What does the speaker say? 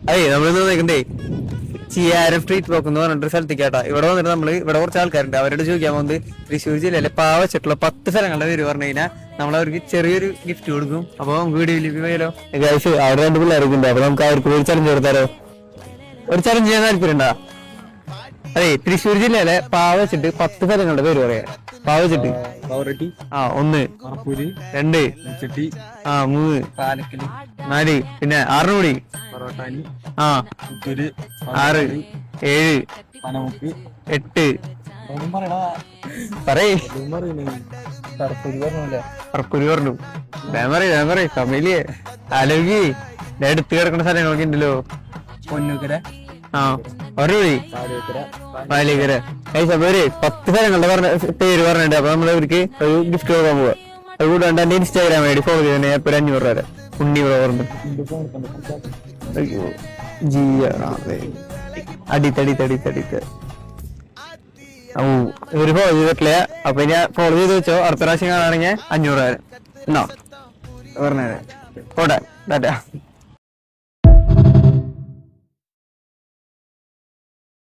അതെ നമ്മളിന്ന് നിൽക്കണ്ടേ Chiyaram street block എന്ന് പറഞ്ഞിട്ട് സ്ഥലത്തേക്കാട്ടാ. ഇവിടെ വന്നിട്ട് ഇവിടെ കുറച്ച് ആൾക്കാരുണ്ട്. അവരോട് ചോദിക്കാൻ പോകുന്നത് തൃശ്ശൂർ ജില്ലയിലെ പാവച്ചിട്ടുള്ള 10 സ്ഥലങ്ങളുടെ പേര് പറഞ്ഞു കഴിഞ്ഞാൽ നമ്മൾ അവർക്ക് ചെറിയൊരു ഗിഫ്റ്റ് കൊടുക്കും. അപ്പൊ നമുക്ക് വീഡിയോയിലേക്ക് പോയാലോ? അവിടെ 2 പിള്ളേരൊക്കെ ഉണ്ട്. അപ്പൊ നമുക്ക് അവർക്ക് ഒരു ചലഞ്ച് കൊടുത്താലോ? ഒരു ചലഞ്ച് ചെയ്യാൻ താല്പര്യണ്ടാ? അതെ, തൃശ്ശൂർ ജില്ലയിലെ പാവച്ചിട്ട് 10 സ്ഥലങ്ങളുടെ പേര് പറയാ. പാവച്ചിട്ട് 1, 2, 3, 4, പിന്നെ 6 കൂടി 6, 7, 8 പറയേ. പറപ്പൂര് പറഞ്ഞു. ഞാൻ പറയും ഫാമിലിയെ ആലോചിക്ക്. എടുത്ത് കിടക്കുന്ന സ്ഥലങ്ങളൊക്കെ ഉണ്ടല്ലോ. പൊന്നൂക്കര ഒരൂടി പാലേക്കര. പേര് 10 സ്ഥലങ്ങളുടെ പേര് പറഞ്ഞിട്ടുണ്ട്. അപ്പൊ നമ്മൾ അവർക്ക് ഒരു ഗിഫ്റ്റ് കൊടുക്കാൻ പോവാ. അത് കൂടാണ്ട് എന്റെ ഇൻസ്റ്റാഗ്രാം ഐഡി ഫോളോ ചെയ്തേ. ഞാൻ ഇപ്പൊ 500 രൂപ ഉണ്ണി പറഞ്ഞു. ഇവര് ഫോളോ ചെയ്തിട്ടില്ല. അപ്പൊ ഞാൻ ഫോളോ ചെയ്ത് വെച്ചോ. അടുത്ത പ്രാവശ്യം കാണാണെങ്കിൽ 500 രൂപ എന്നാ പറഞ്ഞേ. പോട്ടെ ടാറ്റ.